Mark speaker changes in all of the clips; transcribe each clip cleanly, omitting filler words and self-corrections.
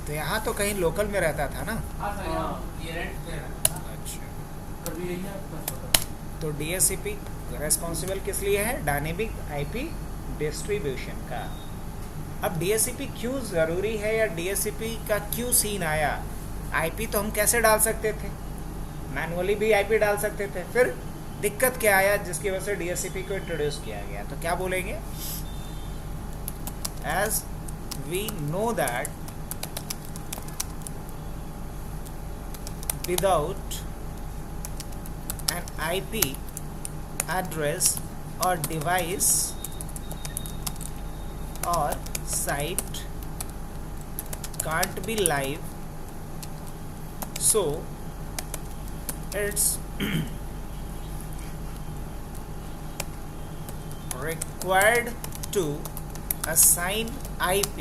Speaker 1: तो यहाँ तो कहीं लोकल में रहता था ना।
Speaker 2: ये रेंट पे रहता था।
Speaker 1: अच्छा,
Speaker 2: कभी यही आपका पता।
Speaker 1: तो डीएससीपी रेस्पॉन्सिबल किस लिए है? डायनेमिक आईपी डिस्ट्रीब्यूशन का। अब डीएससीपी क्यों ज़रूरी है या डीएससीपी का क्यों सीन आया? आईपी तो हम कैसे डाल सकते थे, मैनुअली भी आईपी डाल सकते थे, फिर दिक्कत क्या आया जिसकी वजह से डीएससीपी को इंट्रोड्यूस किया गया? तो क्या बोलेंगे? As we know that without an IP address or device or site can't be live, so it's required to assign IP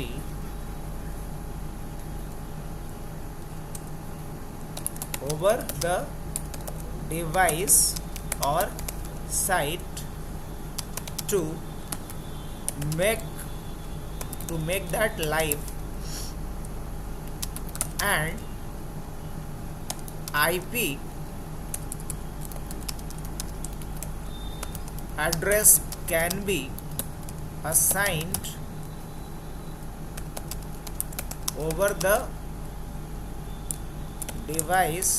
Speaker 1: over the device or site to make that live, and IP address can be assigned over the device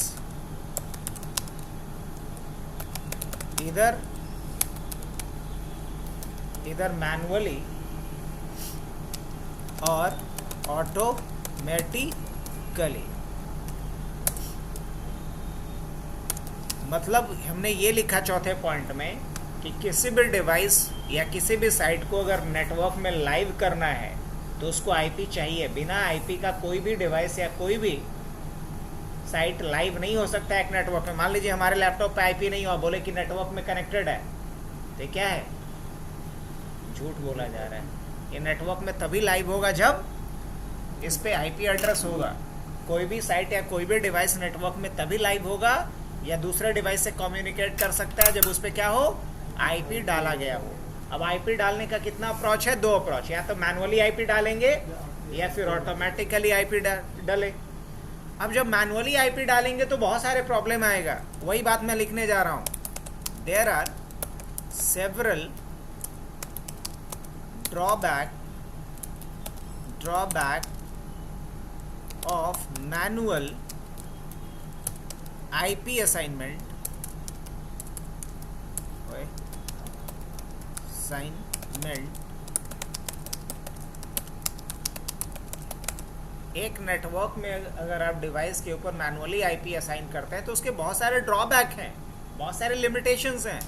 Speaker 1: either manually or automatically। मतलब हमने ये लिखा चौथे point में कि किसी भी device या किसी भी साइट को अगर नेटवर्क में लाइव करना है तो उसको आईपी चाहिए। बिना आईपी का कोई भी डिवाइस या कोई भी साइट लाइव नहीं हो सकता है एक नेटवर्क में। मान लीजिए हमारे लैपटॉप पे आईपी नहीं हुआ, बोले कि नेटवर्क में कनेक्टेड है, तो क्या है? झूठ बोला जा रहा है। ये नेटवर्क में तभी लाइव होगा जब इस पे आईपी एड्रेस होगा। कोई भी साइट या कोई भी डिवाइस नेटवर्क में तभी लाइव होगा या दूसरे डिवाइस से कम्युनिकेट कर सकता है जब उस पर क्या हो? आईपी डाला गया हो। अब आईपी डालने का कितना अप्रोच है? 2 अप्रोच, या तो मैनुअली आईपी डालेंगे या फिर ऑटोमेटिकली आईपी डालें। अब जब मैनुअली आईपी डालेंगे तो बहुत सारे प्रॉब्लम आएगा, वही बात मैं लिखने जा रहा हूं। There are several drawback of manual IP assignment एक नेटवर्क में अगर आप डिवाइस के ऊपर मैनुअली आईपी असाइन करते हैं तो उसके बहुत सारे ड्रॉबैक हैं, बहुत सारे लिमिटेशंस हैं।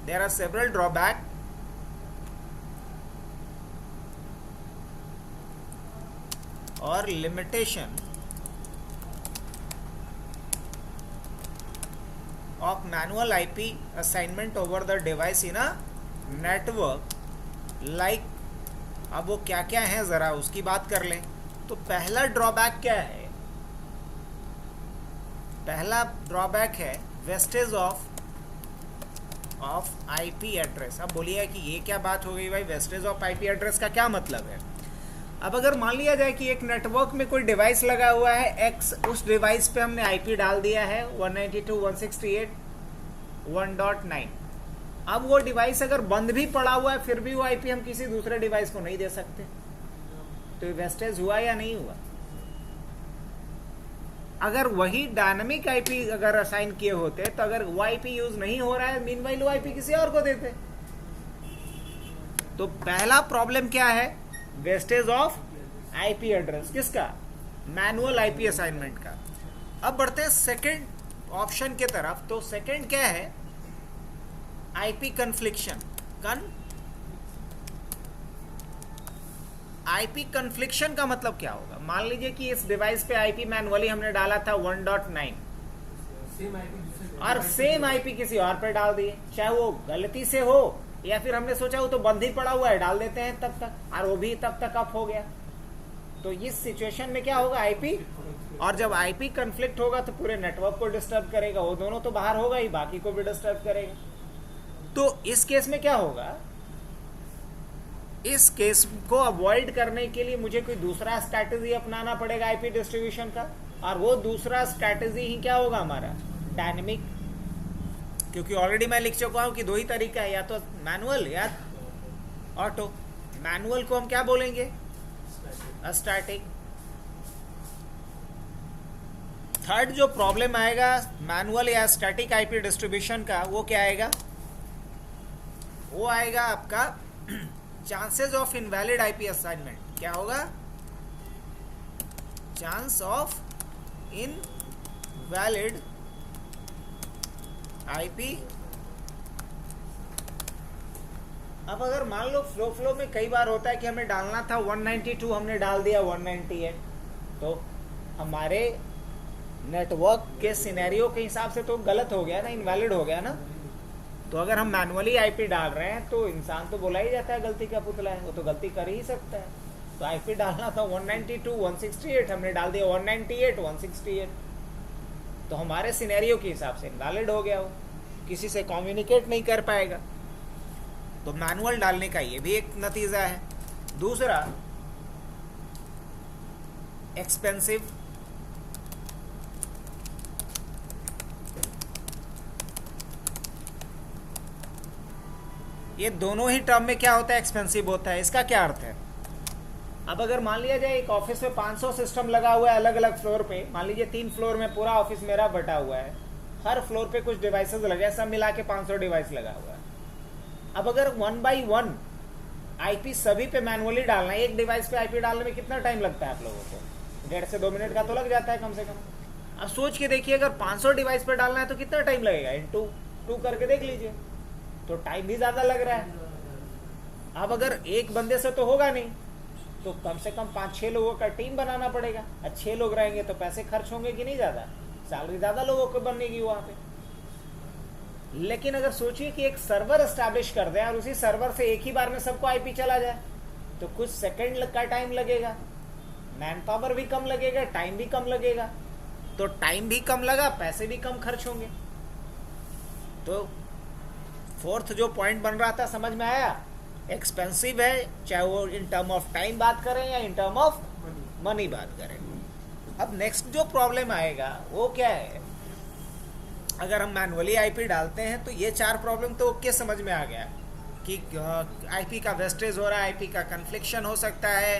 Speaker 1: देयर आर सेवरल ड्रॉबैक और limitation of manual IP assignment over the device in a network like. अब वो क्या क्या है जरा उसकी बात कर लें। तो पहला ड्रॉबैक क्या है? पहला ड्रॉबैक है वेस्टेज ऑफ आईपी एड्रेस। अब बोलिए कि ये क्या बात हो गई भाई, वेस्टेज ऑफ आईपी एड्रेस का क्या मतलब है? अब अगर मान लिया जाए कि एक नेटवर्क में कोई डिवाइस लगा हुआ है एक्स, उस डिवाइस पे हमने आईपी डाल दिया है 192.168.1.9। अब वो डिवाइस अगर बंद भी पड़ा हुआ है फिर भी वो आईपी हम किसी दूसरे डिवाइस को नहीं दे सकते, तो ये वेस्टेज हुआ या नहीं हुआ? अगर वही डायनामिक आईपी अगर असाइन किए होते तो अगर वो आईपी यूज नहीं हो रहा है, मीनवाइल वो आईपी किसी और को देते। तो पहला प्रॉब्लम क्या है? Wastage of IP address. किसका? मैनुअल आईपी असाइनमेंट का। अब बढ़ते हैं सेकंड ऑप्शन के तरफ। तो सेकंड क्या है? IP confliction. आईपी कन्फ्लिक्शन का मतलब क्या होगा? मान लीजिए कि इस डिवाइस पे आईपी मैनुअली हमने डाला था 1.9 और सेम आईपी किसी और पे डाल दिए, चाहे वो गलती से हो या फिर हमने सोचा वो तो बंद ही पड़ा हुआ है, डाल देते हैं तब तक, और वो भी तब तक अप हो गया। तो इस सिचुएशन में क्या होगा? आईपी, और जब आईपी कन्फ्लिक्ट होगा तो पूरे नेटवर्क को डिस्टर्ब करेगा। वो दोनों तो बाहर होगा ही, बाकी को भी डिस्टर्ब करेगा। तो इस केस में क्या होगा? इस केस को अवॉइड करने के लिए मुझे कोई दूसरा स्ट्रैटेजी अपनाना पड़ेगा आईपी डिस्ट्रीब्यूशन का, और वो दूसरा स्ट्रैटेजी ही क्या होगा हमारा, डायनेमिक। क्योंकि ऑलरेडी मैं लिख चुका हूं कि दो ही तरीका है, या तो मैनुअल या ऑटो। मैनुअल को हम क्या बोलेंगे, स्टैटिक। थर्ड जो प्रॉब्लम आएगा मैनुअल या स्टैटिक आईपी डिस्ट्रीब्यूशन का, वो क्या आएगा, वो आएगा आपका chances of invalid IP assignment. क्या होगा, चांस ऑफ इनवैलिड आईपी। अब अगर मान लो फ्लो में कई बार होता है कि हमें डालना था 192, हमने डाल दिया 198, तो हमारे नेटवर्क के सिनेरियो के हिसाब से तो गलत हो गया ना, इनवैलिड हो गया ना। तो अगर हम मैनुअली आईपी डाल रहे हैं तो इंसान तो बोला ही जाता है गलती का पुतला है, वो तो गलती कर ही सकता है। तो आईपी डालना था 192 168, हमने डाल दिया 198 168, तो हमारे सिनेरियो के हिसाब से इनवैलिड हो गया, वो किसी से कम्युनिकेट नहीं कर पाएगा। तो मैनुअल डालने का ये भी एक नतीजा है। दूसरा, एक्सपेंसिव। ये दोनों ही टर्म में क्या होता है, एक्सपेंसिव होता है। इसका क्या अर्थ है, अब अगर मान लिया जाए एक ऑफिस में 500 सिस्टम लगा हुआ है अलग अलग फ्लोर पे, मान लीजिए 3 फ्लोर में पूरा ऑफिस मेरा बटा हुआ है, हर फ्लोर पे कुछ डिवाइसेस लगे, सब मिला के 500 डिवाइस लगा हुआ है। अब अगर 1 by 1 आईपी सभी पे मैनुअली डालना है, एक डिवाइस पे आईपी डालने में कितना टाइम लगता है आप लोगों को, 1.5 से 2 मिनट का तो लग जाता है कम से कम। अब सोच के देखिए, अगर 500 डिवाइस पे डालना है तो कितना टाइम लगेगा, इनटू 2 करके देख लीजिए, तो टाइम भी ज्यादा लग रहा है। अब अगर एक बंदे से तो होगा नहीं, तो कम से कम 5-6 लोगों का टीम बनाना पड़ेगा। 6 लोग रहेंगे तो पैसे खर्च होंगे कि नहीं, ज्यादा सैलरी ज्यादा लोगों को बनेगी वहां पे। लेकिन अगर सोचिए कि एक सर्वर एस्टैब्लिश कर दे और उसी सर्वर से एक ही बार में सबको आईपी चला जाए, तो कुछ सेकंड का टाइम लगेगा, मैन पावर भी कम लगेगा, टाइम भी कम लगेगा। तो टाइम भी कम लगा, पैसे भी कम खर्च होंगे। तो फोर्थ जो पॉइंट बन रहा था समझ में आया, एक्सपेंसिव है, चाहे वो इन टर्म ऑफ टाइम बात करें या इन टर्म ऑफ मनी बात करें। अब नेक्स्ट जो प्रॉब्लम आएगा वो क्या है, अगर हम मैनुअली आईपी डालते हैं तो ये 4 प्रॉब्लम तो ओके समझ में आ गया कि आईपी का वेस्टेज हो रहा है, आईपी का कन्फ्लिक्शन हो सकता है,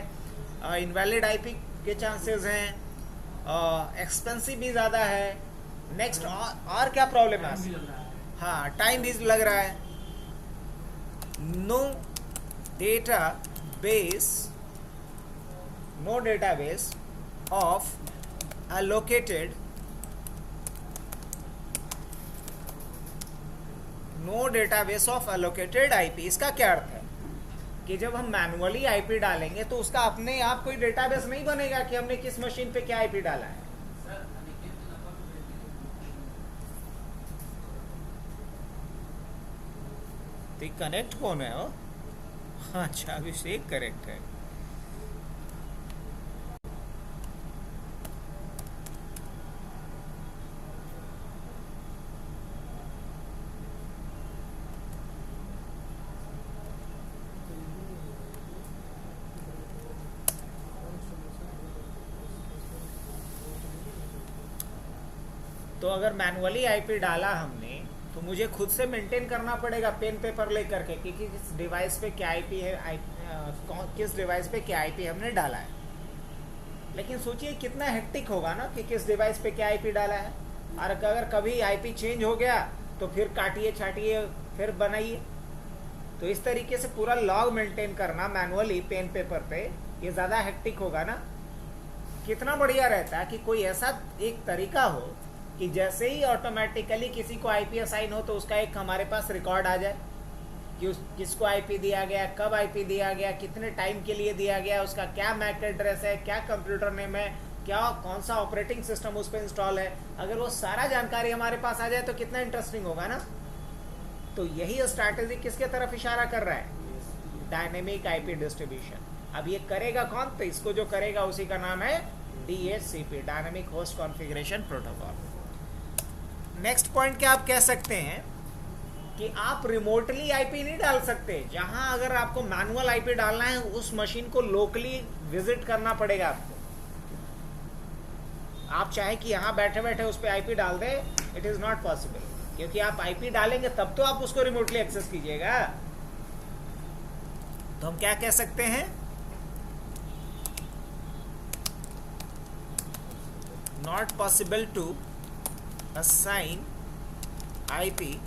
Speaker 1: इनवैलिड आईपी के चांसेस हैं, एक्सपेंसिव भी ज़्यादा है। नेक्स्ट और क्या प्रॉब्लम है, हाँ टाइम भी लग रहा है। No database of allocated no database of allocated IP. इसका क्या अर्थ है कि जब हम मैनुअली आईपी डालेंगे तो उसका अपने आप कोई डेटाबेस नहीं बनेगा कि हमने किस मशीन पे क्या आईपी डाला है। तो कनेक्ट कौन है वो, अच्छा अभिषेक करेक्ट है। तो अगर मैनुअली आईपी डाला हमने तो मुझे खुद से मेंटेन करना पड़ेगा पेन पेपर लेकर के कि किस डिवाइस पे क्या आईपी है, किस डिवाइस पे क्या आईपी हमने डाला है। लेकिन सोचिए कितना हेक्टिक होगा ना कि किस डिवाइस पे क्या आईपी डाला है, और अगर कभी आईपी चेंज हो गया तो फिर काटिए छाटिए फिर बनाइए। तो इस तरीके से पूरा लॉग मेंटेन करना मैनुअली पेन पेपर पे, ये ज़्यादा हेक्टिक होगा ना। कितना बढ़िया रहता है कि कोई ऐसा एक तरीका हो कि जैसे ही ऑटोमेटिकली किसी को आईपी असाइन हो तो उसका एक हमारे पास रिकॉर्ड आ जाए कि किसको आईपी दिया गया, कब आईपी दिया गया, कितने टाइम के लिए दिया गया, उसका क्या मैक एड्रेस है, क्या कंप्यूटर नेम है, क्या कौन सा ऑपरेटिंग सिस्टम उस पर इंस्टॉल है। अगर वो सारा जानकारी हमारे पास आ जाए तो कितना इंटरेस्टिंग होगा ना। तो यही स्ट्रैटेजी किसके तरफ इशारा कर रहा है, डायनेमिक आईपी डिस्ट्रीब्यूशन। अब ये करेगा कौन, तो इसको जो करेगा उसी का नाम है DHCP, dynamic host configuration protocol. Next point क्या आप कह सकते हैं कि आप रिमोटली आईपी नहीं डाल सकते। जहां अगर आपको मैनुअल आईपी डालना है उस मशीन को लोकली विजिट करना पड़ेगा आपको। आप चाहे कि यहां बैठे बैठे उस पर आईपी डाल दे, इट इज नॉट पॉसिबल, क्योंकि आप आईपी डालेंगे तब तो आप उसको रिमोटली एक्सेस कीजिएगा। तो हम क्या कह सकते हैं, not possible to assign IP,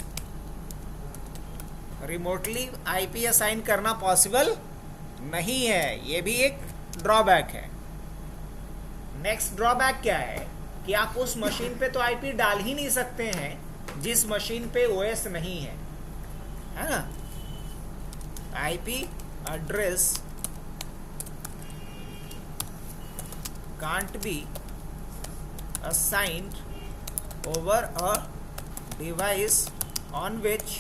Speaker 1: remotely IP assign करना पॉसिबल नहीं है। ये भी एक ड्रॉबैक है। नेक्स्ट ड्रॉबैक क्या है कि आप उस मशीन पे तो आईपी डाल ही नहीं सकते हैं जिस मशीन पे ओएस नहीं है ना। IP address can't be assigned over a device on which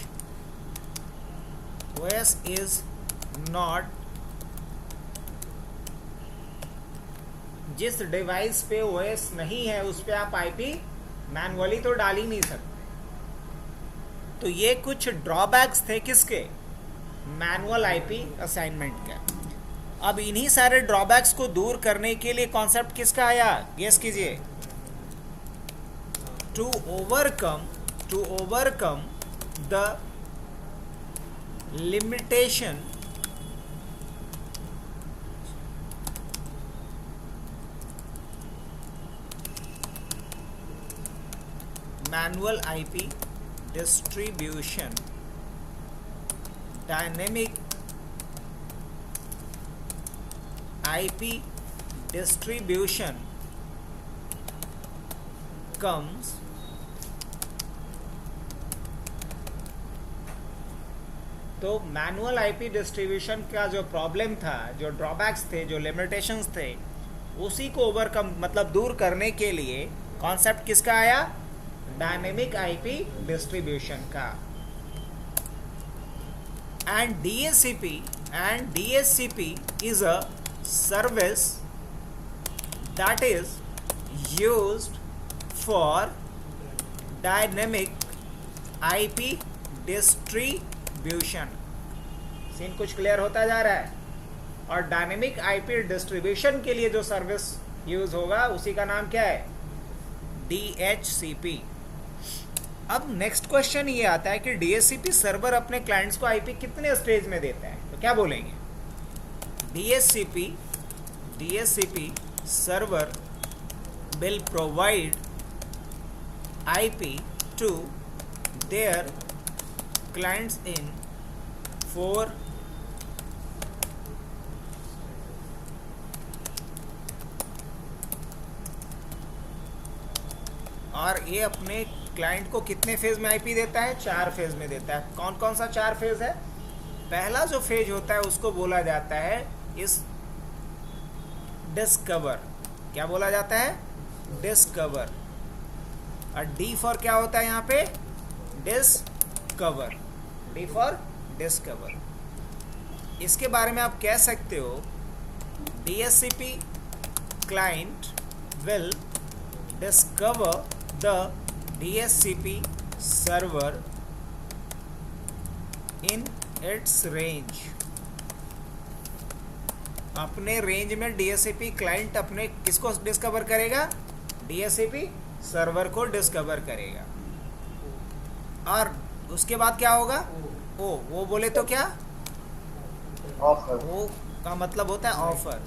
Speaker 1: OS is not, जिस डिवाइस पे OS नहीं है उस पे आप आईपी मैनुअली तो डाल ही नहीं सकते। तो ये कुछ ड्रॉबैक्स थे किसके, मैनुअल आईपी असाइनमेंट के। अब इन्हीं सारे ड्रॉबैक्स को दूर करने के लिए कॉन्सेप्ट किसका आया, गेस कीजिए। to overcome the limitation manual IP distribution, dynamic IP distribution comes तो मैनुअल आईपी डिस्ट्रीब्यूशन का जो प्रॉब्लम था, जो ड्रॉबैक्स थे, जो लिमिटेशंस थे, उसी को ओवरकम मतलब दूर करने के लिए कॉन्सेप्ट किसका आया, डायनेमिक आईपी डिस्ट्रीब्यूशन का। And DHCP is a service that is used for dynamic IP distribution. Scene कुछ क्लियर होता जा रहा है। और डायनेमिक आईपी डिस्ट्रीब्यूशन के लिए जो सर्विस यूज होगा उसी का नाम क्या है, DHCP। अब नेक्स्ट क्वेश्चन ये आता है कि DHCP सर्वर अपने क्लाइंट्स को आईपी कितने स्टेज में देता है, तो क्या बोलेंगे, DHCP server will provide IP to their clients in 4 और ये अपने क्लाइंट को कितने फेज में आईपी देता है, 4 फेज में देता है। कौन कौन सा 4 फेज है, पहला जो फेज होता है उसको बोला जाता है इस डिस्कवर। क्या बोला जाता है, डिस्कवर। और डी फॉर क्या होता है यहाँ पे, डिस्कवर, डी फॉर डिस्कवर। इसके बारे में आप कह सकते हो DHCP client will discover the DHCP server in its range। अपने रेंज में DHCP क्लाइंट अपने किसको डिस्कवर करेगा, DHCP सर्वर को डिस्कवर करेगा। और उसके बाद क्या होगा, वो बोले तो क्या,
Speaker 3: ऑफर,
Speaker 1: वो का मतलब होता है ऑफर।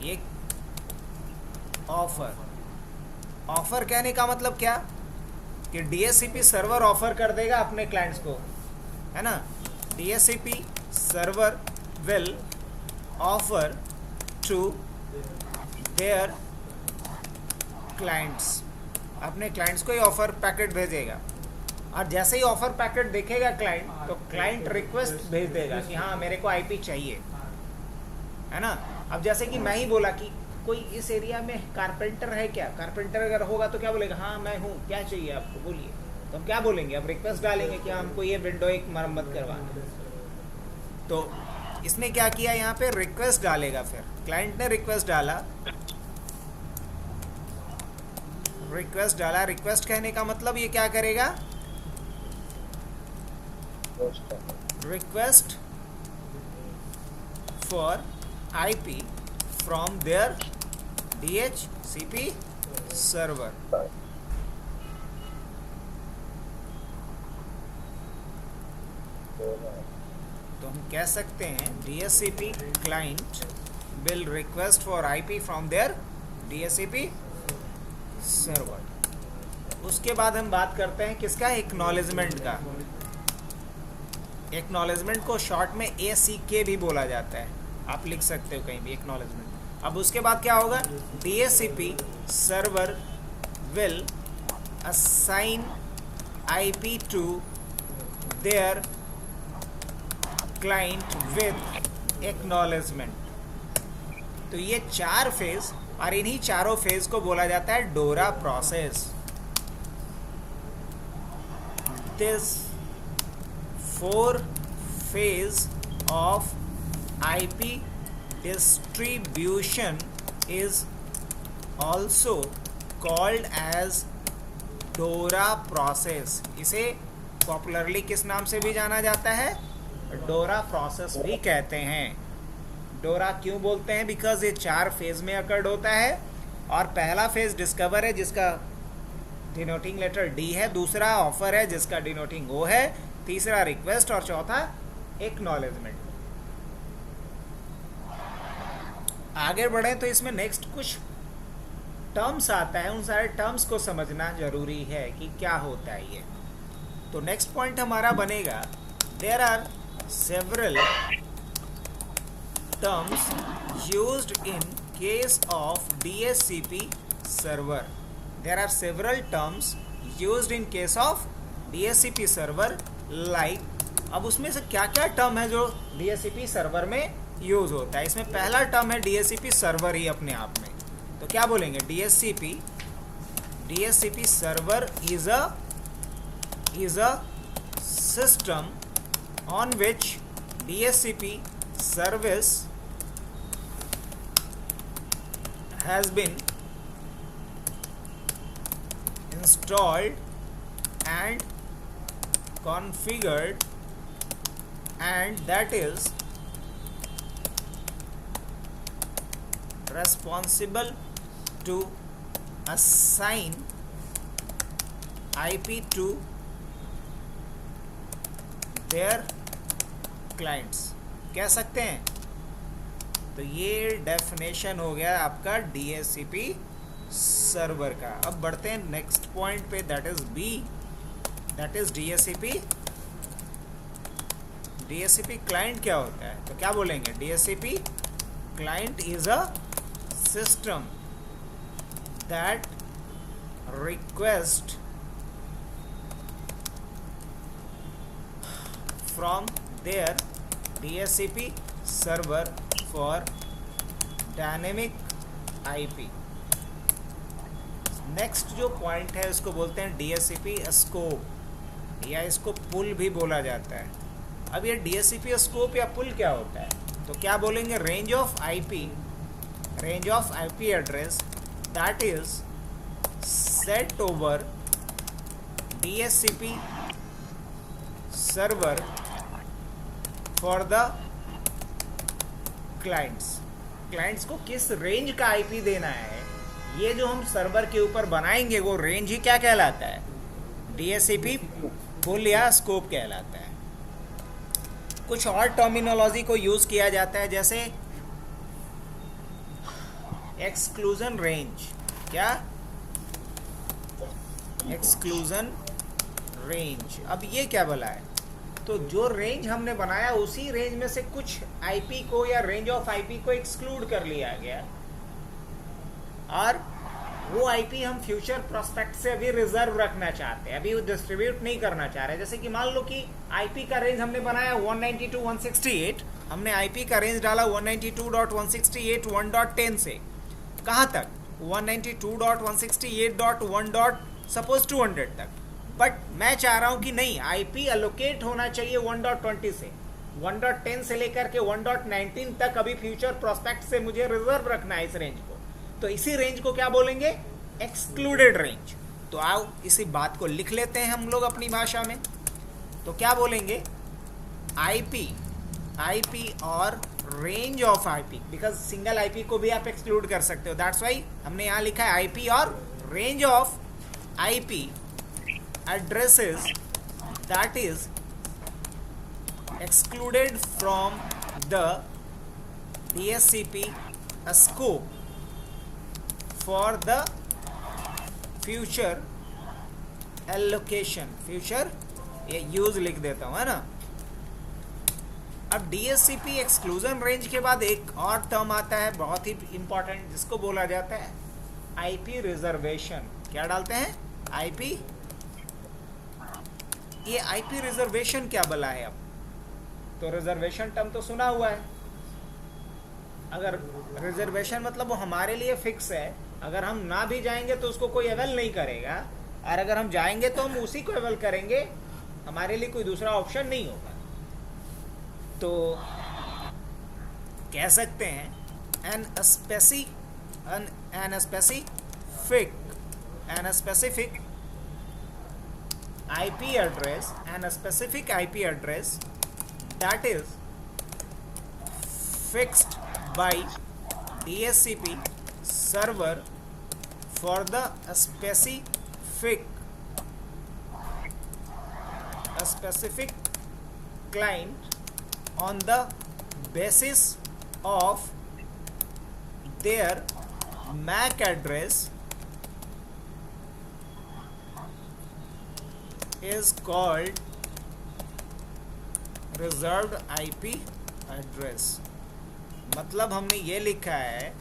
Speaker 1: ये ऑफर कहने का मतलब क्या, कि DHCP सर्वर ऑफर कर देगा अपने क्लाइंट्स को, है ना। DHCP server will offer to their clients, अपने क्लाइंट्स को ही ऑफर पैकेट भेजेगा। और जैसे ही ऑफर पैकेट देखेगा क्लाइंट, तो क्लाइंट रिक्वेस्ट भेज देगा कि हाँ मेरे को आईपी चाहिए, है ना। अब जैसे कि मैं ही बोला कि कोई इस एरिया में कारपेंटर है क्या, कारपेंटर अगर होगा तो क्या बोलेगा, हाँ मैं हूँ, क्या चाहिए आपको बोलिए। तो हम क्या बोलेंगे, अब रिक्वेस्ट डालेंगे कि हमको ये विंडो एक मरम्मत करवाना। तो इसने क्या किया, यहाँ पे रिक्वेस्ट डालेगा। फिर क्लाइंट ने रिक्वेस्ट डाला, रिक्वेस्ट कहने का मतलब ये क्या करेगा, request for IP from their DHCP server. तो हम कह सकते हैं DHCP client will request for IP from their DHCP server. उसके बाद हम बात करते हैं किसका, एक्नॉलेजमेंट का. एक्नॉलेजमेंट को शॉर्ट में ACK भी बोला जाता है, आप लिख सकते हो कहीं भी एक्नॉलेजमेंट. अब उसके बाद क्या होगा, DHCP server will assign IP to their client with acknowledgement. तो ये 4 फेज, और इन्हीं चारों फेज को बोला जाता है डोरा process. This 4 phase of IP distribution is also called as DORA process. इसे पॉपुलरली किस नाम से भी जाना जाता है, डोरा प्रोसेस भी कहते हैं. डोरा क्यों बोलते हैं, बिकॉज ये 4 फेज में अकर्ड होता है. और पहला फेज डिस्कवर है जिसका डिनोटिंग लेटर D है, दूसरा ऑफर है जिसका डिनोटिंग O है, तीसरा रिक्वेस्ट और चौथा एक्नॉलेजमेंट. आगे बढ़े तो इसमें नेक्स्ट कुछ टर्म्स आता है, उन सारे टर्म्स को समझना जरूरी है कि क्या होता है ये. तो नेक्स्ट पॉइंट हमारा बनेगा, there are several terms used in case of DHCP server. There are several terms used in case of DHCP server like, अब उसमें से क्या क्या टर्म है जो DHCP सर्वर में यूज होता है. इसमें पहला टर्म है DHCP सर्वर ही अपने आप में. तो क्या बोलेंगे, DHCP server is a system on which DHCP service has been installed and configured, and that is responsible to assign IP to their clients. कह सकते हैं. तो ये डेफिनेशन हो गया आपका DHCP सर्वर का. अब बढ़ते हैं नेक्स्ट पॉइंट पे, that is B, that is DHCP client क्या होता है. तो क्या बोलेंगे, DHCP client is a system that request from their DHCP server for dynamic IP. Next जो पॉइंट है इसको बोलते हैं DHCP स्कोप, या इसको पुल भी बोला जाता है. अब ये DHCP स्कोप या पुल क्या होता है, तो क्या बोलेंगे, range of IP address that is set over DHCP server for the clients को किस रेंज का IP देना है, ये जो हम सर्वर के ऊपर बनाएंगे वो रेंज ही क्या कहलाता है, DHCP पुल या स्कोप कहलाता है. कुछ और टर्मिनोलॉजी को यूज किया जाता है, जैसे एक्सक्लूजन रेंज. क्या, एक्सक्लूजन रेंज. अब ये क्या बोला है, तो जो रेंज हमने बनाया उसी रेंज में से कुछ IP को या रेंज ऑफ IP को एक्सक्लूड कर लिया गया, और वो IP हम फ्यूचर प्रोस्पेक्ट से अभी रिजर्व रखना चाहते हैं, अभी वो डिस्ट्रीब्यूट नहीं करना चाह रहे. जैसे कि मान लो कि IP का रेंज हमने बनाया 192.168, हमने IP का रेंज डाला 192.168.1.10 से कहाँ तक, 192.168.1. सपोज 200 तक. बट मैं चाह रहा हूं कि नहीं, IP अलोकेट होना चाहिए 1.20 से 1.10 से लेकर के 1.19 तक, अभी फ्यूचर प्रोस्पेक्ट से मुझे रिजर्व रखना है इस रेंज को. तो इसी रेंज को क्या बोलेंगे, एक्सक्लूडेड रेंज. तो आओ इसी बात को लिख लेते हैं हम लोग अपनी भाषा में. तो क्या बोलेंगे, आईपी और range of IP, because single IP को भी आप एक्सक्लूड कर सकते हो, दैट्स वाई हमने यहाँ लिखा है आईपी और range of IP addresses that is excluded from the DSCP scope for the future allocation, future ये यूज लिख देता हूँ, है ना। अब DSCP एक्सक्लूजन रेंज के बाद एक और टर्म आता है बहुत ही इंपॉर्टेंट, जिसको बोला जाता है आईपी रिजर्वेशन। क्या डालते हैं? आईपी। ये आईपी रिजर्वेशन क्या बला है? अब तो रिजर्वेशन टर्म तो सुना हुआ है। अगर रिजर्वेशन मतलब वो हमारे लिए फिक्स है, अगर हम ना भी जाएंगे तो उसको कोई अवेल नहीं करेगा, और अगर हम जाएंगे तो हम उसी को अवेल करेंगे, हमारे लिए कोई दूसरा ऑप्शन नहीं होगा। तो कह सकते हैं an specific IP address, an specific IP address that is fixed by DSCP server for the specific client on the basis of their MAC address is called reserved IP address. मतलब हमने ये लिखा है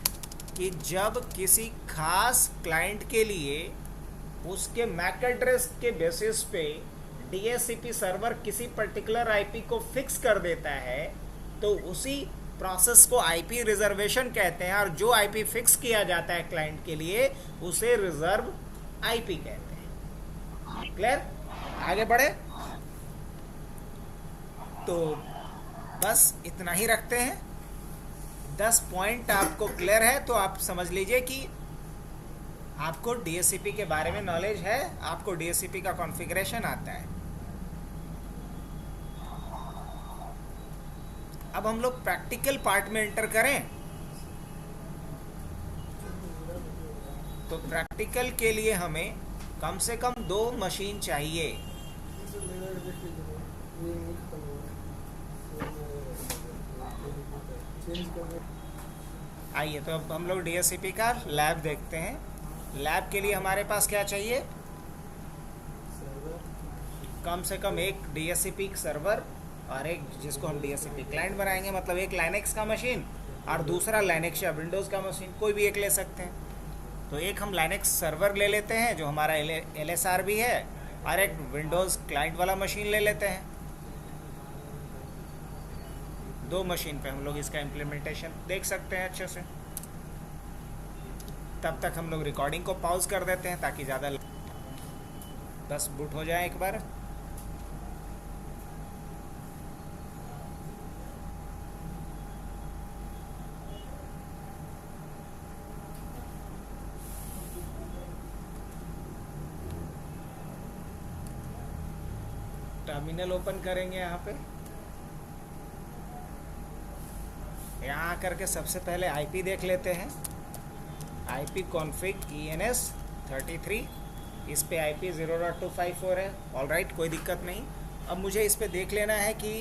Speaker 1: कि जब किसी खास क्लाइंट के लिए उसके मैक एड्रेस के बेसिस पे DSCP सर्वर किसी पर्टिकुलर आईपी को फिक्स कर देता है, तो उसी प्रोसेस को आईपी रिजर्वेशन कहते हैं, और जो आईपी फिक्स किया जाता है क्लाइंट के लिए उसे रिजर्व आईपी कहते हैं। क्लियर? आगे बढ़े तो बस इतना ही रखते हैं। 10 पॉइंट आपको क्लियर है तो आप समझ लीजिए कि आपको DSCP के बारे में नॉलेज है, आपको DSCP का कॉन्फ़िगरेशन आता है। अब हम लोग प्रैक्टिकल पार्ट में एंटर करें। तो प्रैक्टिकल के लिए हमें कम से कम 2 मशीन चाहिए। आइए तो अब हम लोग DSCP का लैब देखते हैं। लैब के लिए हमारे पास क्या चाहिए? कम से कम एक DSCP सर्वर और एक जिसको हम DSCP क्लाइंट बनाएंगे, मतलब एक लाइनेक्स का मशीन और दूसरा लाइनेक्स या विंडोज़ का मशीन, कोई भी एक ले सकते हैं। तो एक हम लाइनेक्स सर्वर ले लेते हैं जो हमारा LSR भी है, और एक विंडोज़ क्लाइंट वाला मशीन ले लेते हैं। 2 मशीन पे हम लोग इसका इम्प्लीमेंटेशन देख सकते हैं अच्छे से। तब तक हम लोग रिकॉर्डिंग को पॉज कर देते हैं ताकि ज़्यादा बस बूट हो जाए एक बार। टर्मिनल ओपन करेंगे यहाँ पे। यहाँ आकर के सबसे पहले आईपी देख लेते हैं। आईपी कॉन्फ़िग ENS 33, इस पे आईपी 0.254 है। ऑलराइट, कोई दिक्कत नहीं। अब मुझे इस पे देख लेना है कि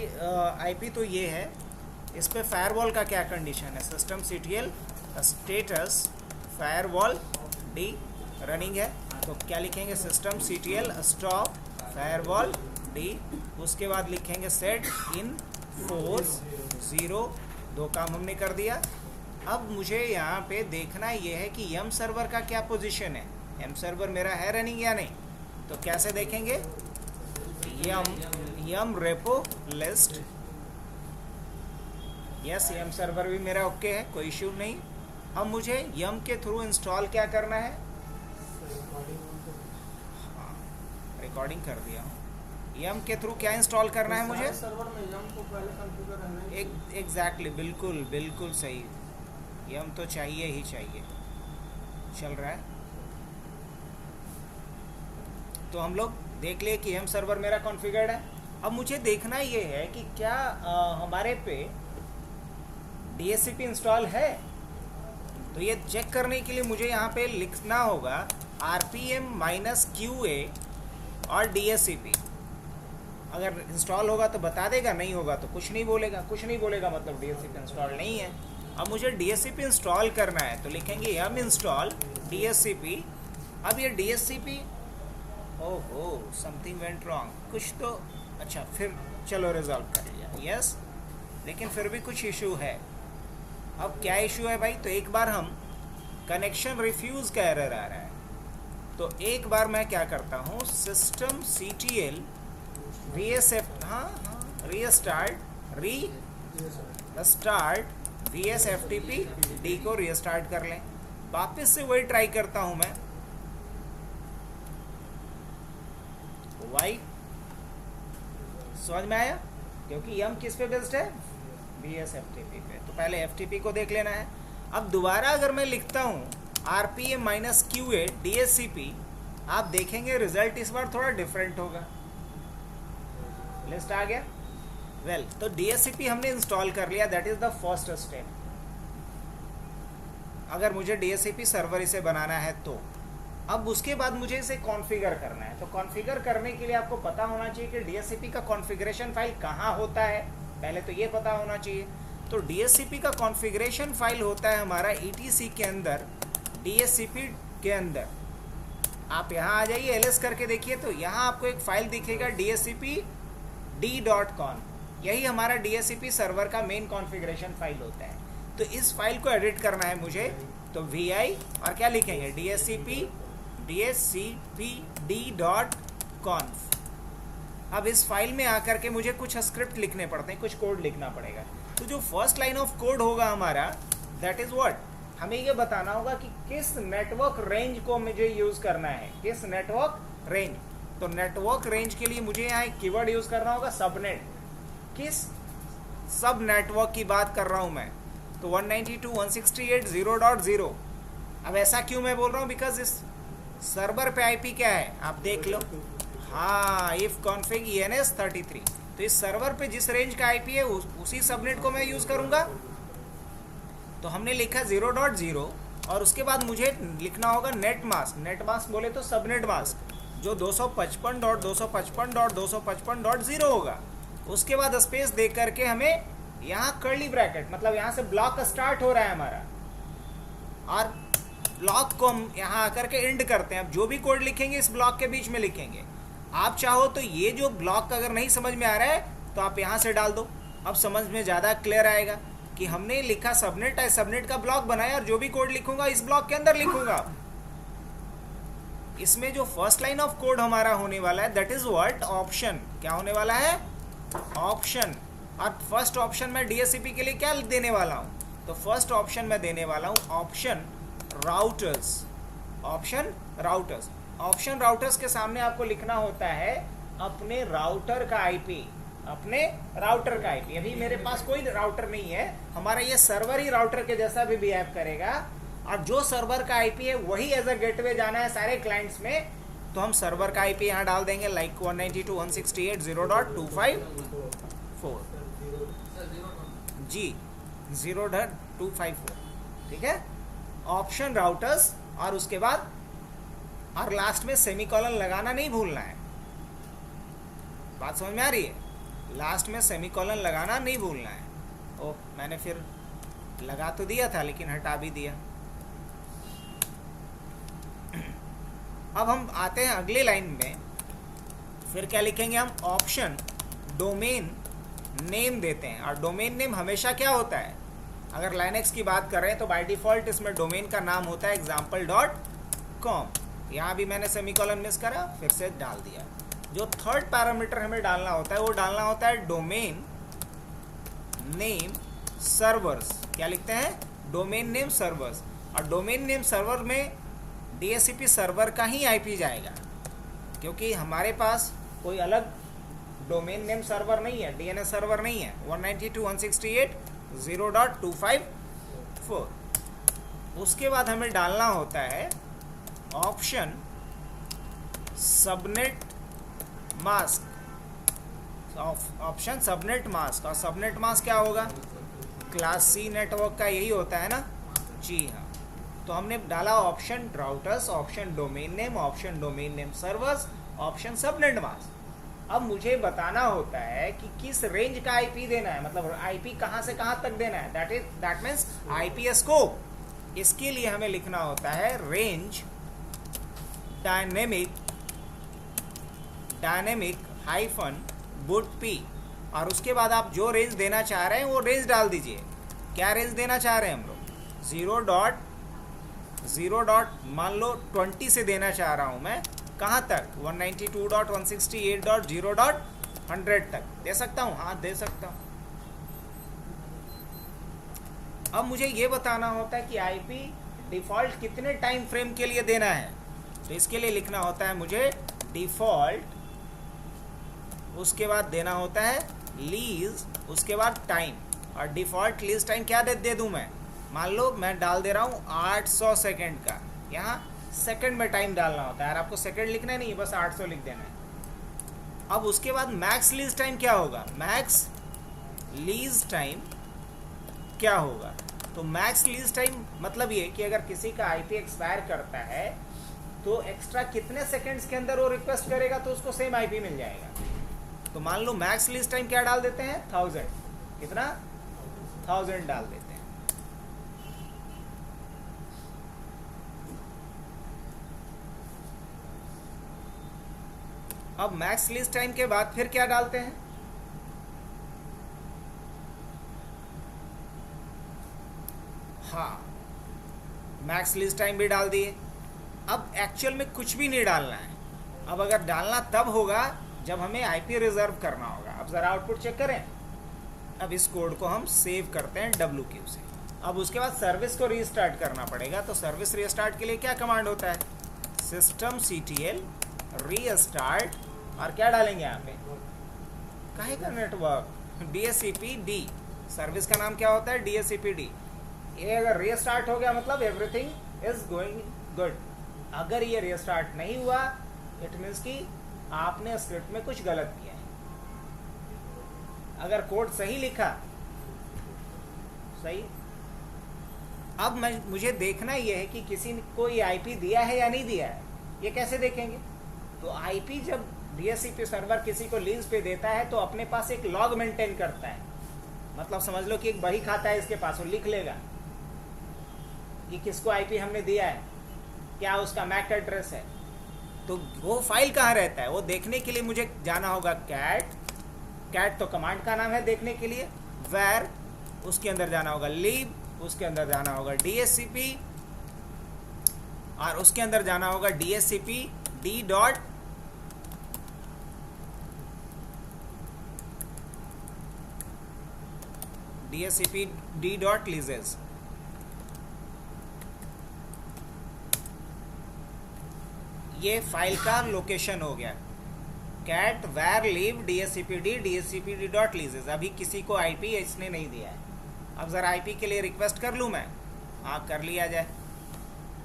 Speaker 1: आईपी तो ये है, इस पे फायरवॉल का क्या कंडीशन है। System CTL status firewall D running है, तो क्या लिखेंगे? System CTL stop firewall D. उसके बाद लिखेंगे सेट इन फोर्स 0। 2 काम हमने कर दिया। अब मुझे यहाँ पे देखना ये है कि यम सर्वर का क्या पोजीशन है, यम सर्वर मेरा है रनिंग या नहीं। तो कैसे देखेंगे? Yum repo list, yes yum server भी मेरा ओके है, कोई इश्यू नहीं। अब मुझे यम के थ्रू इंस्टॉल क्या करना है? हाँ, रिकॉर्डिंग कर दिया हूँ। यम के थ्रू क्या इंस्टॉल करना है मुझे?
Speaker 2: सर्वर में यम को पहले कॉन्फ़िगर रहना है।
Speaker 1: एग्जैक्टली, बिल्कुल बिल्कुल सही। यम तो चाहिए ही चाहिए। चल रहा है। तो हम लोग देख लिए कि यम सर्वर मेरा कॉन्फ़िगर्ड है। अब मुझे देखना ये है कि क्या हमारे पे DHCP इंस्टॉल है। तो ये चेक करने के लिए मुझे यहाँ पे लिखना होगा RPM-QA और DHCP। अगर इंस्टॉल होगा तो बता देगा, नहीं होगा तो कुछ नहीं बोलेगा। कुछ नहीं बोलेगा मतलब DHCP इंस्टॉल नहीं है। अब मुझे DHCP इंस्टॉल करना है तो लिखेंगे yum install DHCP। अब ये DHCP, ओहो समथिंग वेंट रॉन्ग, कुछ तो अच्छा, फिर चलो रिजॉल्व कर लिया, यस, लेकिन फिर भी कुछ इशू है। अब क्या इशू है भाई? तो एक बार हम कनेक्शन रिफ्यूज़ का एरर आ रहा है, तो एक बार मैं क्या करता हूँ, system CTL VSF, start VSFTP D को रीस्टार्ट कर लें। वापस से वही ट्राई करता हूँ मैं, वाई समझ में आया? क्योंकि यम किस पे बेस्ड है? VSFTP पे। तो पहले FTP को देख लेना है। अब दोबारा अगर मैं लिखता हूँ RPM-QA DHCP, आप देखेंगे रिजल्ट इस बार थोड़ा डिफरेंट होगा। लिस्ट आ गया? वेल, तो DHCP हमने इंस्टॉल कर लिया, that is the first step. अगर मुझे DHCP सर्वर इसे बनाना है तो अब उसके बाद मुझे इसे कॉन्फ़िगर करना है। तो कॉन्फ़िगर करने के लिए आपको पता होना चाहिए कि DHCP का कॉन्फ़िगरेशन फाइल कहाँ होता है, पहले तो ये पता होना चाहिए। तो DHCP का कॉन्फ़िगरेशन फाइल होता है हमारा ETC के अंदर, DHCP के अंदर। आप यहाँ आ जाइए, ls करके देखिए, तो यहाँ आपको एक फाइल दिखेगा dhcpd.conf। यही हमारा DHCP सर्वर का मेन कॉन्फ़िगरेशन फाइल होता है। तो इस फाइल को एडिट करना है मुझे, तो vi और क्या लिखेंगे, dhcpd.conf। अब इस फाइल में आकर के मुझे कुछ स्क्रिप्ट लिखने पड़ते हैं, कुछ कोड लिखना पड़ेगा। तो जो फर्स्ट लाइन ऑफ कोड होगा हमारा, दैट इज व्हाट, हमें ये बताना होगा कि किस नेटवर्क रेंज को मुझे यूज़ करना है, किस नेटवर्क रेंज। तो नेटवर्क रेंज के लिए मुझे यहाँ एक कीवर्ड यूज़ करना होगा, सबनेट। किस सब नेटवर्क की बात कर रहा हूँ मैं? तो 192.168.0.0। अब ऐसा क्यों मैं बोल रहा हूँ? बिकॉज इस सर्वर पे IP क्या है आप देख लो, हाँ, इफ कॉन्फिग ENS 33। तो इस सर्वर पे जिस रेंज का IP है उसी सबनेट को मैं यूज़ करूँगा। तो हमने लिखा 0.0 और उसके बाद मुझे लिखना होगा नेट मास्क। नेट मास्क बोले तो सबनेट मास्क, जो 255.255.255.0 होगा। उसके बाद स्पेस दे करके हमें यहाँ कर्ली ब्रैकेट, मतलब यहाँ से ब्लॉक स्टार्ट हो रहा है हमारा, और ब्लॉक को हम यहाँ आकर के एंड करते हैं। अब जो भी कोड लिखेंगे इस ब्लॉक के बीच में लिखेंगे। आप चाहो तो ये जो ब्लॉक अगर नहीं समझ में आ रहा है तो आप यहाँ से डाल दो, अब समझ में ज़्यादा क्लियर आएगा कि हमने लिखा सबनेट है, सबनेट का ब्लॉक बनाया और जो भी कोड लिखूंगा इस ब्लॉक के अंदर लिखूंगा। इसमें जो फर्स्ट लाइन ऑफ कोड हमारा होने वाला है, दैट इज व्हाट, ऑप्शन। क्या होने वाला है? ऑप्शन। और फर्स्ट ऑप्शन में DHCP के लिए क्या देने वाला हूँ? तो फर्स्ट ऑप्शन में देने वाला हूँ option routers. Option routers, option routers के सामने आपको लिखना होता है अपने राउटर का IP, अपने राउटर का IP। अभी मेरे पास कोई राउटर नहीं है, हमारा ये सर्वर ही राउटर के जैसा भी बिहेव करेगा, और जो सर्वर का IP है वही एज अ गेटवे जाना है सारे क्लाइंट्स में। तो हम सर्वर का IP यहाँ डाल देंगे, लाइक 192.168.0.254 जी, 0.254, ठीक है। ऑप्शन राउटर्स, और उसके बाद और लास्ट में सेमीकोलन लगाना नहीं भूलना है। बात समझ में आ रही है? लास्ट में सेमीकोलन लगाना नहीं भूलना है। ओह, मैंने फिर लगा तो दिया था लेकिन हटा भी दिया। अब हम आते हैं अगली लाइन में, फिर क्या लिखेंगे हम? ऑप्शन डोमेन नेम देते हैं। और डोमेन नेम हमेशा क्या होता है? अगर लाइनेक्स की बात कर रहे हैं तो बाय डिफ़ॉल्ट इसमें डोमेन का नाम होता है example.com। यहाँ भी मैंने सेमीकोलन मिस करा, फिर से डाल दिया। जो थर्ड पैरामीटर हमें डालना होता है वो डालना होता है डोमेन नेम सर्वर्स। क्या लिखते हैं? Domain name servers. और डोमेन नेम सर्वर में DHCP सर्वर का ही IP जाएगा, क्योंकि हमारे पास कोई अलग डोमेन नेम सर्वर नहीं है, DNS सर्वर नहीं है। 192.168.0.254। उसके बाद हमें डालना होता है option subnet mask. Option subnet mask, और सबनेट मास्क क्या होगा? क्लास सी नेटवर्क का यही होता है ना? जी हाँ। तो हमने डाला option routers, option domain name, option domain name servers, option subnet mask. अब मुझे बताना होता है कि किस रेंज का आईपी देना है, मतलब आईपी कहाँ से कहाँ तक देना है, दैट मीन्स आईपी स्कोप। इसके लिए हमें लिखना होता है रेंज डायनेमिक हाइफन बुट पी, और उसके बाद आप जो रेंज देना चाह रहे हैं वो रेंज डाल दीजिए। क्या रेंज देना चाह रहे हैं हम लोग? 0. मान लो 20 से देना चाह रहा हूं मैं, कहाँ तक? 192.168.0.100 तक दे सकता हूँ? हाँ दे सकता हूँ। अब मुझे ये बताना होता है कि आईपी डिफ़ॉल्ट कितने टाइम फ्रेम के लिए देना है। तो इसके लिए लिखना होता है मुझे डिफ़ॉल्ट, उसके बाद देना होता है लीज, उसके बाद टाइम। और डिफ़ॉल्ट लीज टाइम क्या दे दूँ मैं? मान लो मैं डाल दे रहा हूँ 800 सेकेंड का, यहाँ सेकंड में टाइम डालना होता है, और आपको सेकंड लिखना नहीं, बस 800 लिख देना है। अब उसके बाद मैक्स लीज टाइम क्या होगा? मैक्स लीज टाइम क्या होगा? तो मैक्स लीज टाइम मतलब ये कि अगर किसी का आईपी एक्सपायर करता है तो एक्स्ट्रा कितने सेकंड्स के अंदर वो रिक्वेस्ट करेगा तो उसको सेम आईपी मिल जाएगा। तो मान लो मैक्स लीज टाइम क्या डाल देते हैं? 1000। कितना? 1000 डाल देते हैं। अब मैक्स लीज टाइम के बाद फिर क्या डालते हैं? हाँ, मैक्स लीज टाइम भी डाल दिए। अब एक्चुअल में कुछ भी नहीं डालना है। अब अगर डालना तब होगा जब हमें आईपी रिजर्व करना होगा। अब ज़रा आउटपुट चेक करें। अब इस कोड को हम सेव करते हैं WQ से। अब उसके बाद सर्विस को रीस्टार्ट करना पड़ेगा। तो सर्विस रीस्टार्ट के लिए क्या कमांड होता है? systemctl रीस्टार्ट, और क्या डालेंगे यहाँ पे? काहे का नेटवर्क? DHCP-D। सर्विस का नाम क्या होता है? DHCP-D। ये अगर रीस्टार्ट हो गया मतलब एवरीथिंग इज गोइंग गुड। अगर ये रीस्टार्ट नहीं हुआ इट मीन्स कि आपने स्क्रिप्ट में कुछ गलत किया है। अगर कोड सही लिखा, सही। अब मुझे देखना ये है कि किसी को ये आईपी दिया है या नहीं दिया है। ये कैसे देखेंगे? तो आईपी जब DHCP सर्वर किसी को लीज पे देता है तो अपने पास एक लॉग मेंटेन करता है। मतलब समझ लो कि एक बही खाता है इसके पास, वो लिख लेगा कि किसको आईपी हमने दिया है, क्या उसका मैक एड्रेस है। तो वो फाइल कहाँ रहता है वो देखने के लिए मुझे जाना होगा कैट तो कमांड का नाम है देखने के लिए, where उसके अंदर जाना होगा लीव, उसके अंदर जाना होगा DHCP, और उसके अंदर जाना होगा DHCP-D डॉट DHCP-D डॉट लीजेस। ये फाइल का लोकेशन हो गया। कैट वैर लीव DHCP-D डॉट लीजेस। अभी किसी को आईपी इसने नहीं दिया है। अब ज़रा आईपी के लिए रिक्वेस्ट कर लूँ मैं? हाँ कर लिया जाए।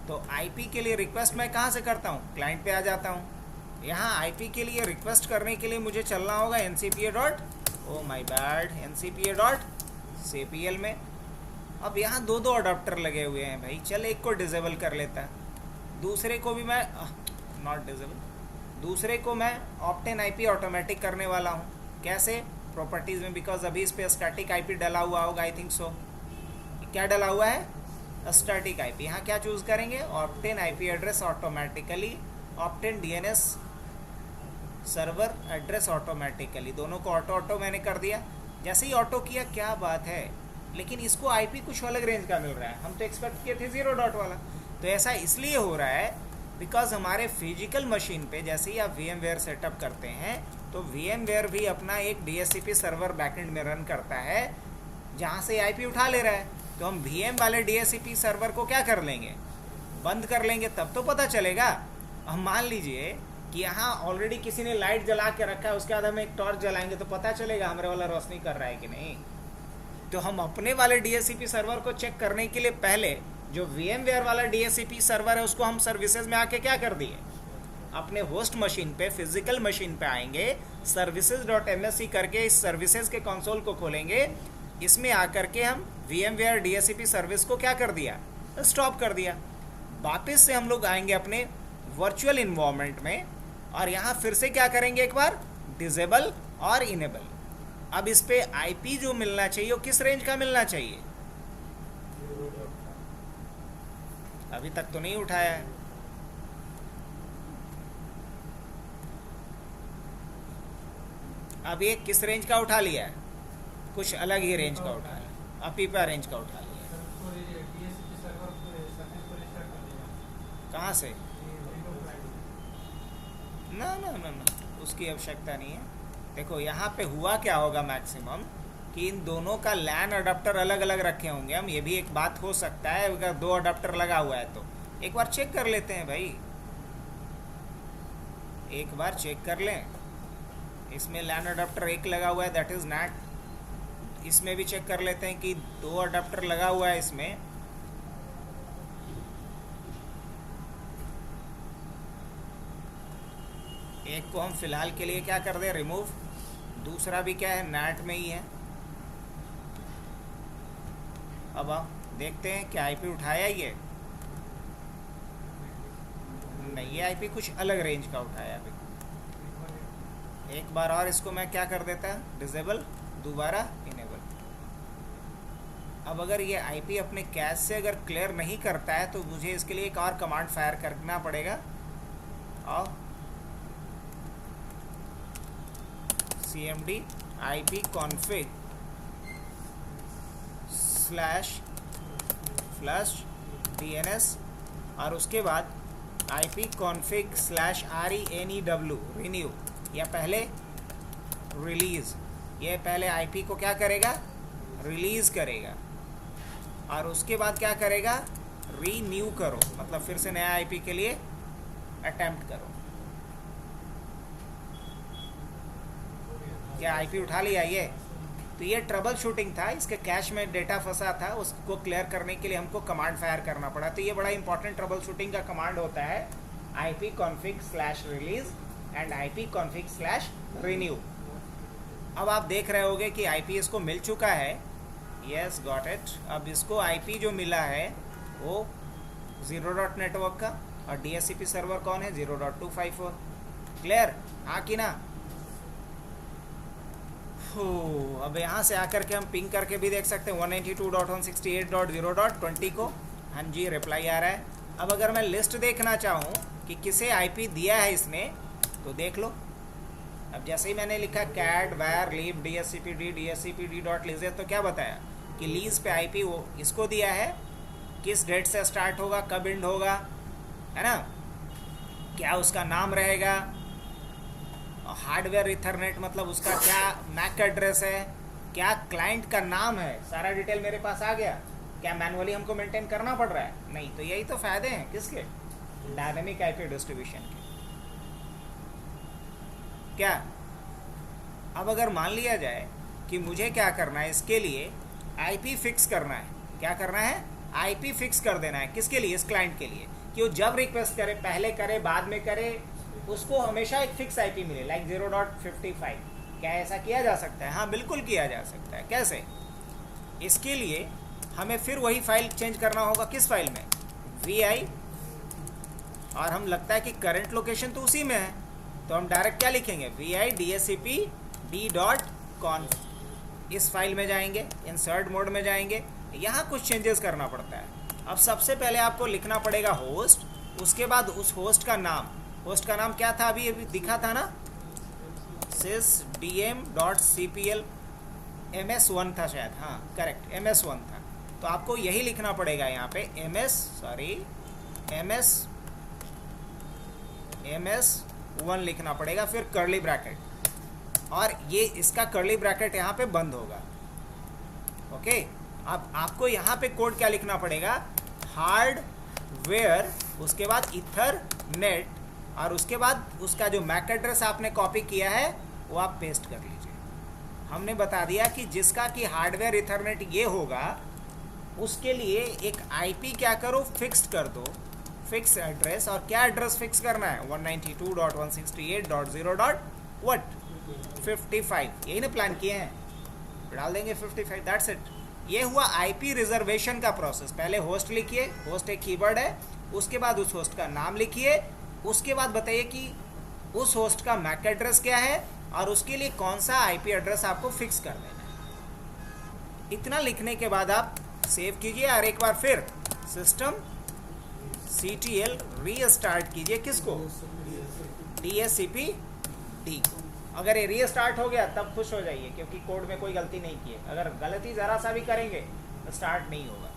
Speaker 1: तो आईपी के लिए रिक्वेस्ट मैं कहाँ से करता हूँ? क्लाइंट पे आ जाता हूँ। यहाँ आईपी के लिए रिक्वेस्ट करने के लिए मुझे चलना होगा NCPA dot NCPA dot CPL में। अब यहाँ दो अडॉप्टर लगे हुए हैं भाई। चल एक को डिसेबल कर लेता, दूसरे को भी मैं नॉट डिसेबल, दूसरे को मैं ऑप्टेन आईपी ऑटोमेटिक करने वाला हूँ। कैसे? प्रॉपर्टीज़ में, बिकॉज अभी इस पर स्टैटिक आईपी डला हुआ होगा, आई थिंक सो। क्या डला हुआ है? Static IP. यहाँ क्या चूज़ करेंगे? Obtain IP address automatically, obtain DNS server address automatically. दोनों को ऑटो मैंने कर दिया। जैसे ही ऑटो किया, क्या बात है, लेकिन इसको आईपी कुछ अलग रेंज का मिल रहा है। हम तो एक्सपेक्ट किए थे 0 डॉट वाला। तो ऐसा इसलिए हो रहा है बिकॉज हमारे फिजिकल मशीन पे जैसे ही आप VMware सेटअप करते हैं तो VMware भी अपना एक DHCP सर्वर बैकएंड में रन करता है जहाँ से आईपी उठा ले रहा है। तो हम VM वाले DHCP सर्वर को क्या कर लेंगे? बंद कर लेंगे, तब तो पता चलेगा। हम मान लीजिए कि यहाँ ऑलरेडी किसी ने लाइट जला के रखा है, उसके बाद हम एक टॉर्च जलाएंगे तो पता चलेगा हमारे वाला रोशनी कर रहा है कि नहीं। तो हम अपने वाले DHCP सर्वर को चेक करने के लिए पहले जो VMware वाला DHCP सर्वर है उसको हम सर्विसेज में आके क्या कर दिए? अपने होस्ट मशीन पे, फिजिकल मशीन पे आएंगे, services.msc करके इस सर्विसेज के कंसोल को खोलेंगे, इसमें आकर के हम VMware DHCP सर्विस को क्या कर दिया, स्टॉप कर दिया। वापस से हम लोग आएंगे अपने वर्चुअल इन्वायरमेंट में और यहाँ फिर से क्या करेंगे, एक बार डिसेबल और इनेबल। अब इस पे IP जो मिलना चाहिए वो किस रेंज का मिलना चाहिए, अभी तक तो नहीं उठाया है। अब ये किस रेंज का उठा लिया है, कुछ अलग ही रेंज का उठा लिया, अपीपा रेंज का उठा लिया। कहाँ से, ना ना ना ना, उसकी आवश्यकता नहीं है। देखो यहाँ पे हुआ क्या होगा मैक्सिमम कि इन दोनों का लैन अडाप्टर अलग अलग रखे होंगे हम, ये भी एक बात हो सकता है, अगर 2 अडाप्टर लगा हुआ है तो एक बार चेक कर लेते हैं भाई, एक बार चेक कर लें। इसमें लैन अडाप्टर 1 लगा हुआ है, दैट इज नैट। इसमें भी चेक कर लेते हैं कि 2 अडाप्टर लगा हुआ है इसमें, एक को हम फिलहाल के लिए क्या कर दें, रिमूव। दूसरा भी क्या है, नैट में ही है। अब आप देखते हैं क्या IP उठाया ये, नहीं, ये IP कुछ अलग रेंज का उठाया अभी। एक बार और इसको मैं क्या कर देता है, डिसेबल, दोबारा इनेबल। अब अगर ये IP अपने कैश से अगर क्लियर नहीं करता है तो मुझे इसके लिए एक और कमांड फायर करना पड़ेगा, और cmd ipconfig /flush dns और उसके बाद ipconfig /renew renew, या पहले रिलीज, ये पहले IP को क्या करेगा, रिलीज करेगा, और उसके बाद क्या करेगा, रीन्यू करो, मतलब फिर से नया IP के लिए अटेम्प्ट करो। क्या IP उठा लिया ये, तो ये ट्रबल शूटिंग था, इसके कैश में डेटा फंसा था, उसको क्लियर करने के लिए हमको कमांड फायर करना पड़ा। तो ये बड़ा इंपॉर्टेंट ट्रबल शूटिंग का कमांड होता है, ipconfig /release and ipconfig /renew। अब आप देख रहे होगे कि IP इसको मिल चुका है, यस गॉट इट। अब इसको IP जो मिला है वो 0.network का, और DHCP सर्वर कौन है, 0.254। क्लियर, हाँ कि ना। अब यहाँ से आकर के हम पिंग करके भी देख सकते हैं 192.168.0.20 को, हाँ जी रिप्लाई आ रहा है। अब अगर मैं लिस्ट देखना चाहूँ कि किसे IP दिया है इसने, तो देख लो। अब जैसे ही मैंने लिखा कैट var leave dhcpd तो क्या बताया कि लीज पे IP वो इसको दिया है, किस डेट से स्टार्ट होगा, कब एंड होगा, है ना, क्या उसका नाम रहेगा, हार्डवेयर इथरनेट मतलब उसका क्या मैक एड्रेस है, क्या क्लाइंट का नाम है, सारा डिटेल मेरे पास आ गया। क्या मैनुअली हमको मेंटेन करना पड़ रहा है, नहीं। तो यही तो फायदे हैं किसके, डायनेमिक IP डिस्ट्रीब्यूशन के। क्या अब अगर मान लिया जाए कि मुझे क्या करना है, इसके लिए IP फिक्स करना है, क्या करना है, IP फिक्स कर देना है, किसके लिए, इस क्लाइंट के लिए, कि वो जब रिक्वेस्ट करे, पहले करे बाद में करे, उसको हमेशा एक फिक्स IP मिले, लाइक 0.55। क्या ऐसा किया जा सकता है, हाँ बिल्कुल किया जा सकता है। कैसे, इसके लिए हमें फिर वही फाइल चेंज करना होगा, किस फाइल में, VI, और हम लगता है कि करंट लोकेशन तो उसी में है, तो हम डायरेक्ट क्या लिखेंगे, VI DHCP d.conf, इस फाइल में जाएंगे, इंसर्ट मोड में जाएंगे, यहाँ कुछ चेंजेस करना पड़ता है। अब सबसे पहले आपको लिखना पड़ेगा होस्ट, उसके बाद उस होस्ट का नाम, होस्ट का नाम क्या था, अभी दिखा था ना, sysdm.cpl ms1 था शायद, हाँ करेक्ट ms1 था। तो आपको यही लिखना पड़ेगा यहाँ पे ms1 लिखना पड़ेगा, फिर कर्ली ब्रैकेट, और ये इसका कर्ली ब्रैकेट यहाँ पे बंद होगा। ओके, अब आपको यहाँ पे कोड क्या लिखना पड़ेगा, हार्डवेयर, उसके बाद इथरनेट, और उसके बाद उसका जो मैक एड्रेस आपने कॉपी किया है वो आप पेस्ट कर लीजिए। हमने बता दिया कि जिसका कि हार्डवेयर इथरनेट ये होगा, उसके लिए एक IP क्या करो, फिक्स्ड कर दो, फिक्स एड्रेस, और क्या एड्रेस फिक्स करना है, 192.168.0.55, यही ना प्लान किए हैं, डाल देंगे 55, दैट्स इट। ये हुआ आईपी रिजर्वेशन का प्रोसेस। पहले होस्ट लिखिए, होस्ट एक कीवर्ड है, उसके बाद उस होस्ट का नाम लिखिए, उसके बाद बताइए कि उस होस्ट का मैक एड्रेस क्या है और उसके लिए कौन सा आईपी एड्रेस आपको फिक्स कर देना है। इतना लिखने के बाद आप सेव कीजिए और एक बार फिर सिस्टम CTL रीस्टार्ट कीजिए, किसको, DHCP-D को। अगर ये रीस्टार्ट हो गया तब खुश हो जाइए, क्योंकि कोड में कोई गलती नहीं की है। अगर गलती ज़रा सा भी करेंगे तो स्टार्ट नहीं होगा।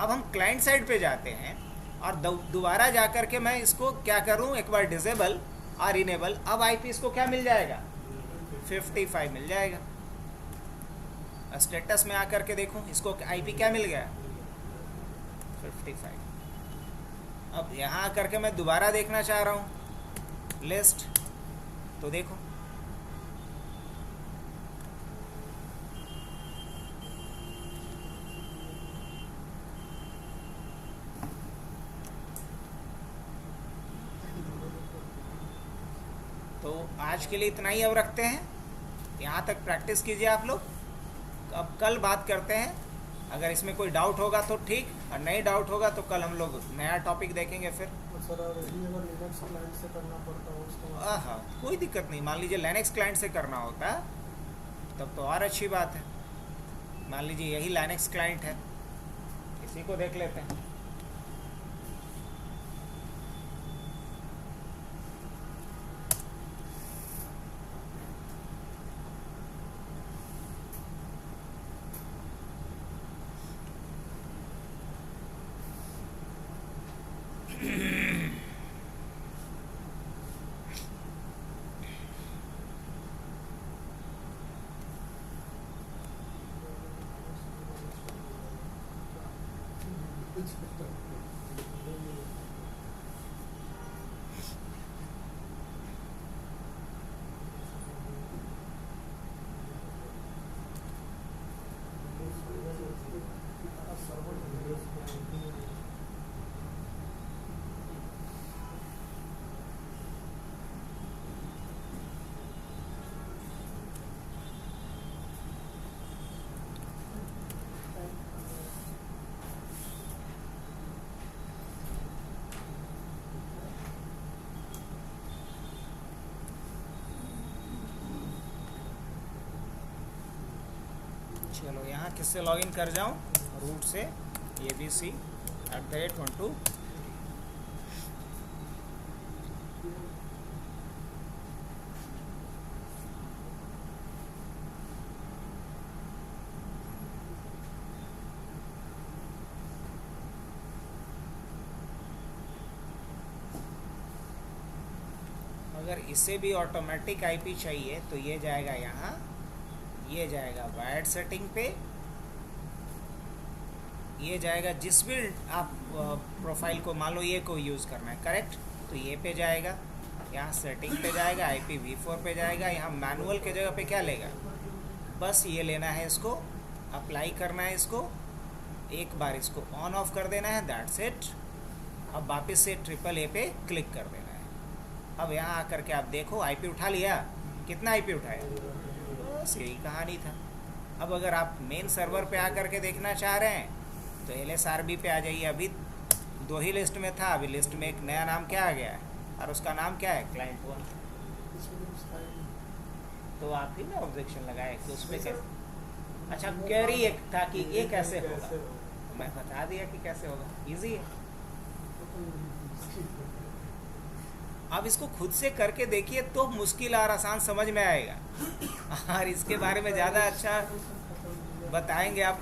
Speaker 1: अब हम क्लाइंट साइड पे जाते हैं और दोबारा जा कर के मैं इसको क्या करूं, एक बार डिसेबल और इनेबल। अब आईपी इसको क्या मिल जाएगा, 55 मिल जाएगा। स्टेटस में आकर के देखूं इसको आईपी क्या मिल गया, 55। अब यहाँ आकर के मैं दोबारा देखना चाह रहा हूँ लिस्ट, तो देखो तो आज के लिए इतना ही अब रखते हैं, यहाँ तक प्रैक्टिस कीजिए आप लोग। अब कल बात करते हैं, अगर इसमें कोई डाउट होगा तो ठीक, और नहीं डाउट होगा तो कल हम लोग नया टॉपिक देखेंगे फिर।
Speaker 2: सर अगर लिनक्स क्लाइंट से करना पड़ता है उसको,
Speaker 1: हाँ कोई दिक्कत नहीं, मान लीजिए लिनक्स क्लाइंट से करना होता तब तो और अच्छी बात है। मान लीजिए यही लिनक्स क्लाइंट है, इसी को देख लेते हैं। चलो यहाँ किससे लॉगिन कर जाऊँ, रूट से abc@12। अगर इसे भी ऑटोमेटिक आईपी चाहिए तो ये जाएगा यहाँ, ये जाएगा वायर्ड सेटिंग पे, ये जाएगा जिस भी आप प्रोफाइल को मान लो ये को यूज़ करना है, करेक्ट, तो ये पे जाएगा, यहाँ सेटिंग पे जाएगा, IPv4 पे जाएगा, यहाँ मैनुअल के जगह पे क्या लेगा, बस ये लेना है, इसको अप्लाई करना है, इसको एक बार इसको ऑन ऑफ कर देना है, दैट्स इट। अब वापस से AAA पे क्लिक कर देना है। अब यहाँ आकर के आप देखो आईपी उठा लिया, कितना आईपी उठाया, बस यही कहानी था। अब अगर आप मेन सर्वर पे आकर के देखना चाह रहे हैं तो LSRB पे आ जाइए। अभी 2 ही लिस्ट में था, अभी लिस्ट में एक नया नाम क्या आ गया है और उसका नाम क्या है, क्लाइंट 1। तो आप ही ना ऑब्जेक्शन लगाए कि उसमें कैसे, अच्छा क्वेरी एक था कि ये कैसे होगा, मैं बता दिया कि कैसे होगा, इजी है। आप इसको खुद से करके देखिए तो मुश्किल और आसान समझ में आएगा, और इसके बारे में ज़्यादा अच्छा बताएंगे आपको।